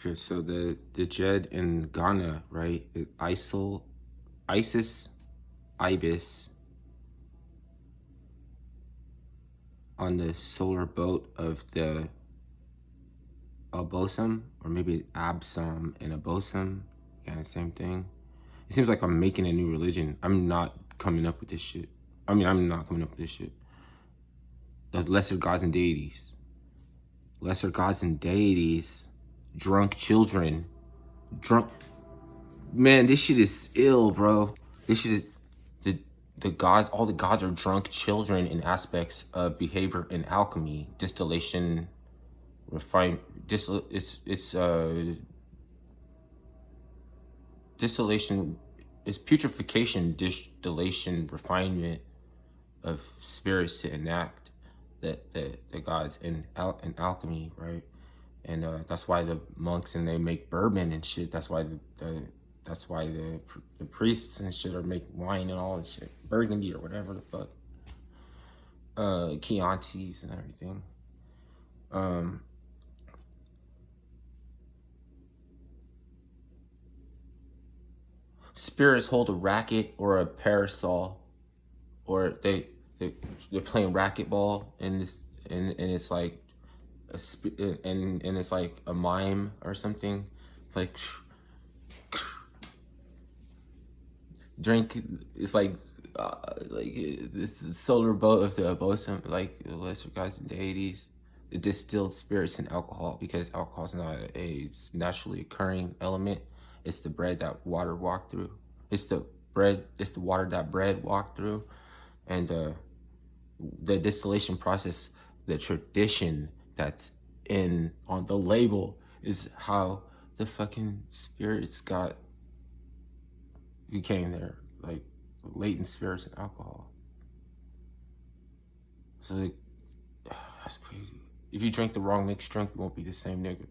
Okay, so the Jed in Ghana, right? ISIS, IBIS on the solar boat of the Abosom, or maybe Absom and Abosom, kind of same thing. It seems like I'm making a new religion. I'm not coming up with this shit. I mean, I'm not coming up with this shit. The lesser gods and deities. Lesser gods and deities. Drunk children. Drunk. Man, this shit is ill, bro. This shit is. The gods, all the gods are drunk children in aspects of behavior and alchemy, distillation, refine. Distillation is putrefaction, distillation, refinement of spirits to enact the gods in alchemy, right? And that's why the monks and they make bourbon and shit. That's why the priests and shit are making wine and all this shit, Burgundy or whatever the fuck, Chiantis and everything. Spirits hold a racket or a parasol, or they're playing racquetball, and it's like and it's like a mime or something, like drink. It's like this solar boat of the Abosom, like the lesser gods and deities. It distilled spirits and alcohol, because alcohol is not a naturally occurring element. It's the bread that water walked through. It's the water that bread walked through, and the distillation process, the tradition that's in on the label is how the fucking spirits became there, like latent spirits and alcohol. So like, that's crazy. If you drink the wrong mixed drink, you won't be the same nigga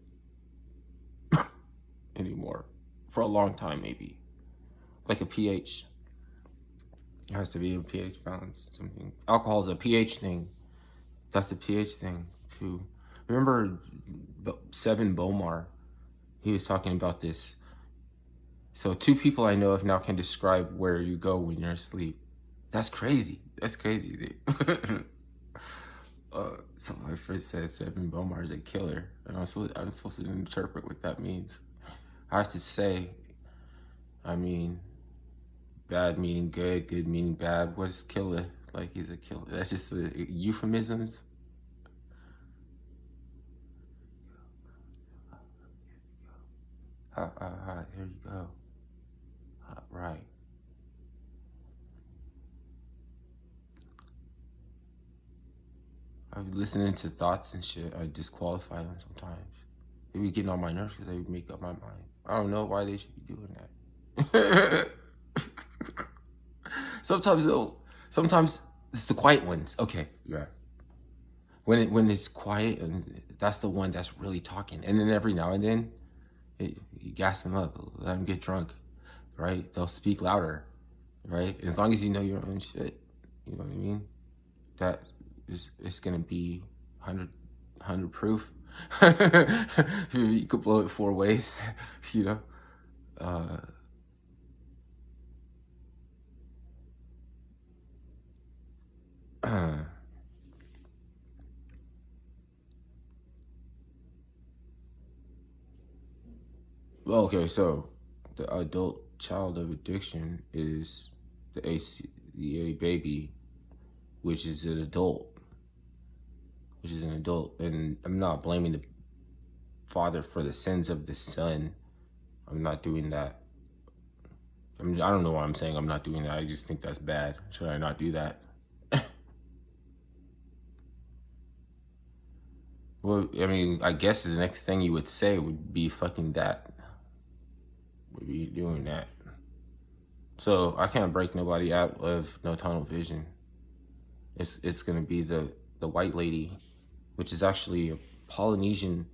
anymore for a long time, maybe. Like a pH. It has to be a pH balance, something. Alcohol is a pH thing. That's the pH thing too. Remember Seven Bomar? He was talking about this. So 2 people I know of now can describe where you go when you're asleep. That's crazy. That's crazy, dude. So my friend said Seven Bomar is a killer, and I'm supposed to interpret what that means. I have to say, I mean, bad meaning good, good meaning bad. What is killer? Like, he's a killer. That's just the euphemisms. Here you go. Right. I'm listening to thoughts and shit. I disqualify them sometimes. They be getting on my nerves because they make up my mind. I don't know why they should be doing that. Sometimes it's the quiet ones. Okay, yeah. When it's quiet, and that's the one that's really talking. And then every now and then, you gas them up, let them get drunk, right? They'll speak louder, right? As long as you know your own shit, you know what I mean? That it's gonna be 100 proof. You could blow it 4 ways, you know. Well, okay, so the adult child of addiction is the ACA baby, which is an adult. And I'm not blaming the father for the sins of the son. I'm not doing that. I mean, I don't know why I'm saying I'm not doing that. I just think that's bad. Should I not do that? Well, I mean, I guess the next thing you would say would be fucking that. Would be doing that. So I can't break nobody out of no tunnel vision. It's gonna be the white lady, which is actually a Polynesian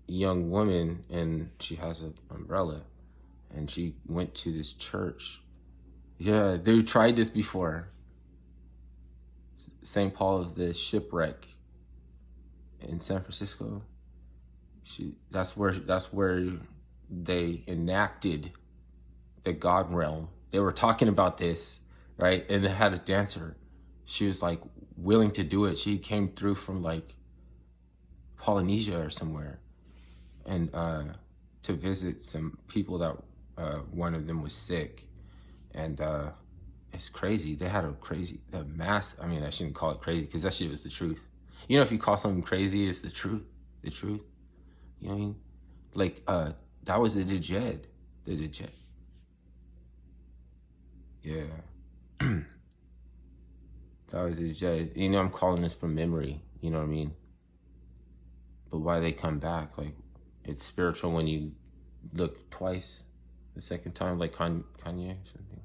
young woman, and she has an umbrella, and she went to this church. Yeah, they tried this before. St. Paul of the Shipwreck in San Francisco. That's where they enacted the God realm. They were talking about this, right? And they had a dancer. She was like willing to do it. She came through from like Polynesia or somewhere, and to visit some people that one of them was sick, and it's crazy. They had the mass. I mean, I shouldn't call it crazy because that shit was the truth. You know, if you call something crazy, it's the truth. The truth. You know what I mean? Like that was the Djed. The Djed. Yeah. That was the Djed. You know, I'm calling this from memory. You know what I mean? But why they come back? Like, it's spiritual when you look twice. The second time, like Kanye or something.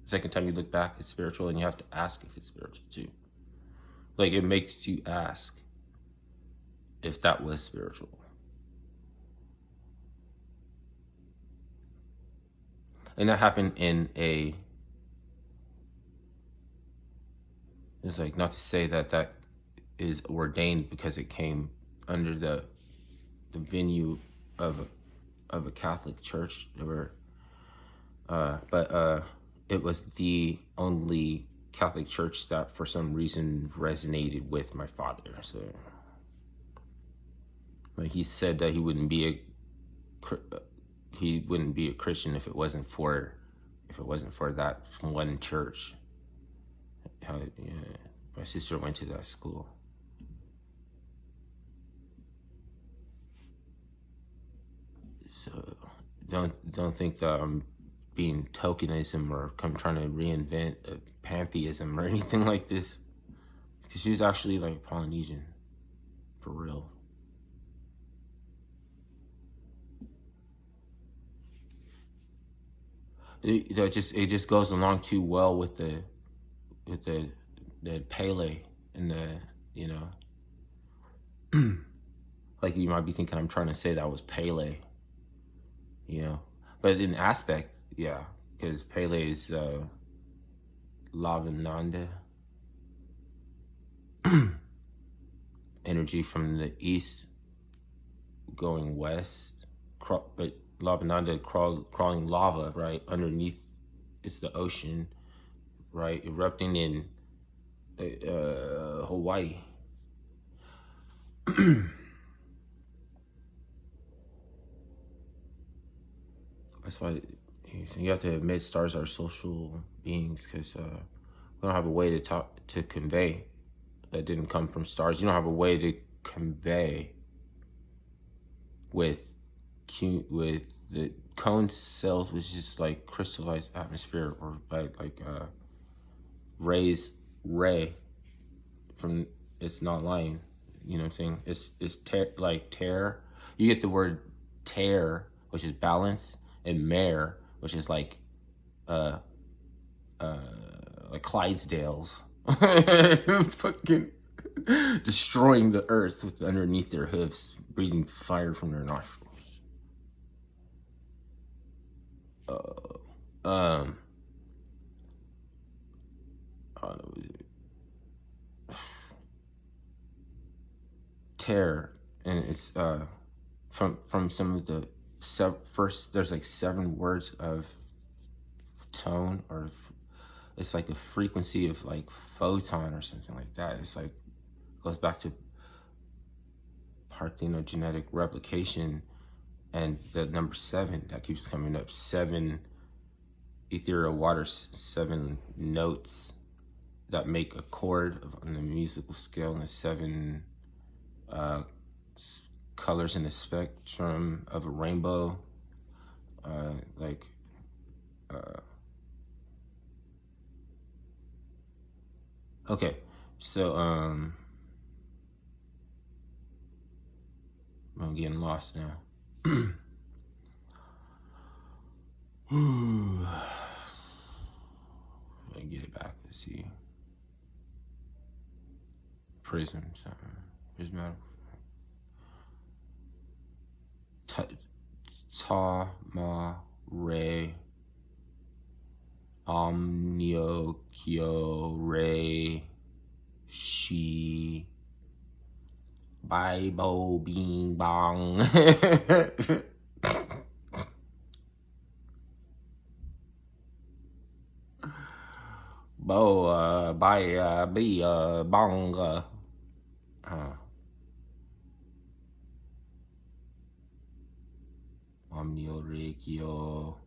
The second time you look back, it's spiritual, and you have to ask if it's spiritual too. Like, it makes you ask if that was spiritual. And that happened in it's like, not to say that that is ordained because it came under the venue of a Catholic church. There were, but it was the only Catholic church that for some reason resonated with my father. So, like, he said that he wouldn't be a Christian if it wasn't for that one church. Yeah, my sister went to that school. So don't think that I'm being tokenism or trying to reinvent a pantheism or anything like this. Because she was actually like Polynesian, for real. It just goes along too well with the Pele and like, you might be thinking I'm trying to say that was Pele, but in aspect, yeah, because Pele is Lavananda, energy from the east going west, but Lavananda crawling lava, right? Underneath is the ocean, right? Erupting in Hawaii. That's why you have to admit stars are social beings, because we don't have a way to convey that didn't come from stars. You don't have a way to convey with the cone cells, which is like crystallized atmosphere, or by like ray from, it's not lying. You know what I'm saying? It's tear. You get the word tear, which is balance, and mare, which is like Clydesdales, fucking destroying the earth with underneath their hoofs, breathing fire from their nostrils. I don't know, tear, and it's from some of the first. There's like 7 words of tone, or it's like a frequency of like photon or something like that. It's like, goes back to parthenogenetic replication, and the number 7 that keeps coming up. 7 ethereal waters, 7 notes that make a chord on the musical scale, and the 7 colors in the spectrum of a rainbow. Okay, so I'm getting lost now. Let me get it back. Let's see. Prismatic. Ta ma re omnio kyo re shi Bye, bo, bing, bong. Bo, bye, be, bong, Omnio, Rikio,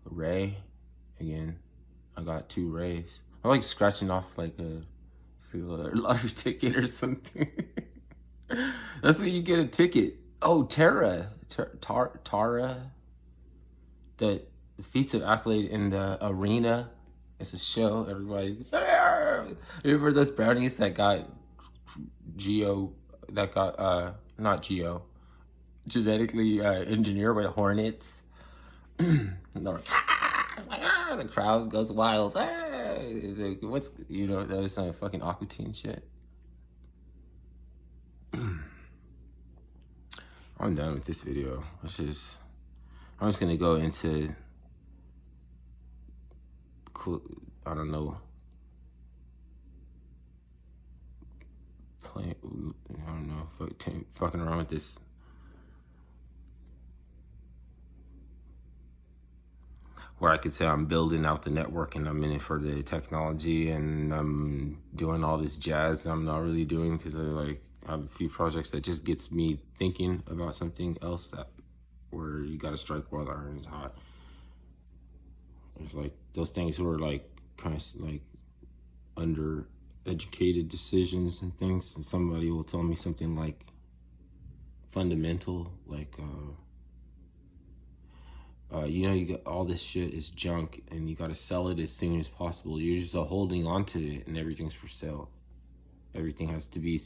Ray, again. I got 2 Rays. I'm like scratching off like a lottery ticket or something. That's when you get a ticket. Oh, Tara. Tara. The feats of accolade in the arena. It's a show. Everybody. Remember those brownies that got not Geo, genetically engineered by the Hornets? The crowd goes wild. Hey, what's that was some fucking Aqua Teen shit. I'm done with this video. I'm just gonna go into I don't know. Fucking around with this. Where I could say I'm building out the network and I'm in it for the technology and I'm doing all this jazz that I'm not really doing because I have a few projects that just gets me thinking about something else where you gotta strike while the iron is hot. There's like those things who are like kind of like undereducated decisions and things, and somebody will tell me something like fundamental, like you got all this shit is junk and you got to sell it as soon as possible. You're just holding on to it and everything's for sale. Everything has to be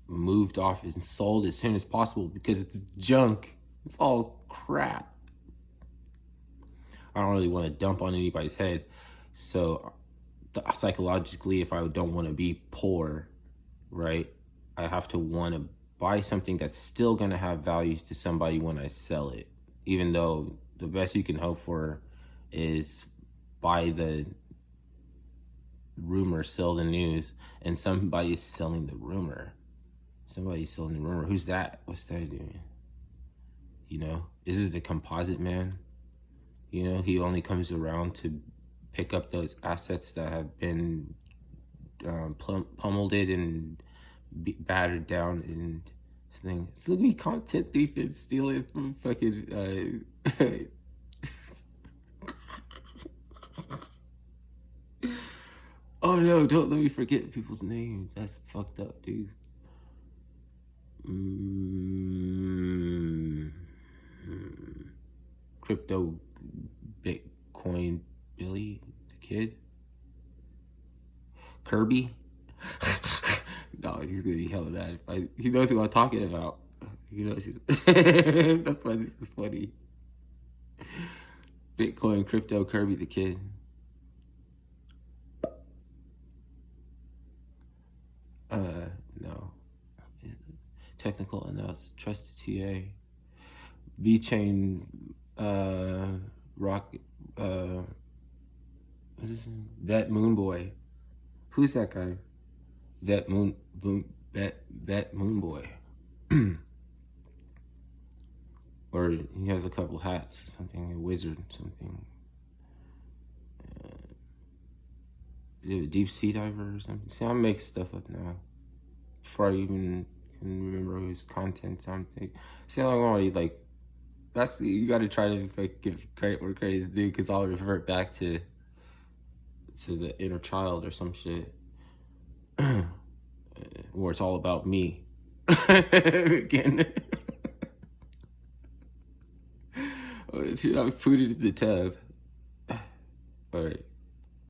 moved off and sold as soon as possible because it's junk. It's all crap. I don't really want to dump on anybody's head. So psychologically, if I don't want to be poor, right, I have to want to buy something that's still going to have value to somebody when I sell it. Even though the best you can hope for is buy the rumor, sell the news, and somebody is selling the rumor. Somebody's selling the rumor. Who's that? What's that doing? Is it the composite man? He only comes around to pick up those assets that have been pummeled and battered down and thing. It's looking me content thief and steal it from fucking oh no, don't let me forget people's names. That's fucked up, dude. Crypto Bitcoin Billy the Kid. Kirby. No, he's gonna be hella mad. He knows who I'm talking about. He knows that's why this is funny. Bitcoin, crypto, Kirby the Kid. No. Technical analysis, trusted TA. VeChain, Rock, what is his name? Vet Moonboy. Who's that guy? Vet Moonboy. Or he has a couple hats, something, a wizard, something. A deep sea diver or something. See, I make stuff up now before I even can remember whose content something. See, I'm already like, you got to try to give credit where credit is due, because I'll revert back to the inner child or some shit, where it's all about me again. Should I put it in the tub? All right.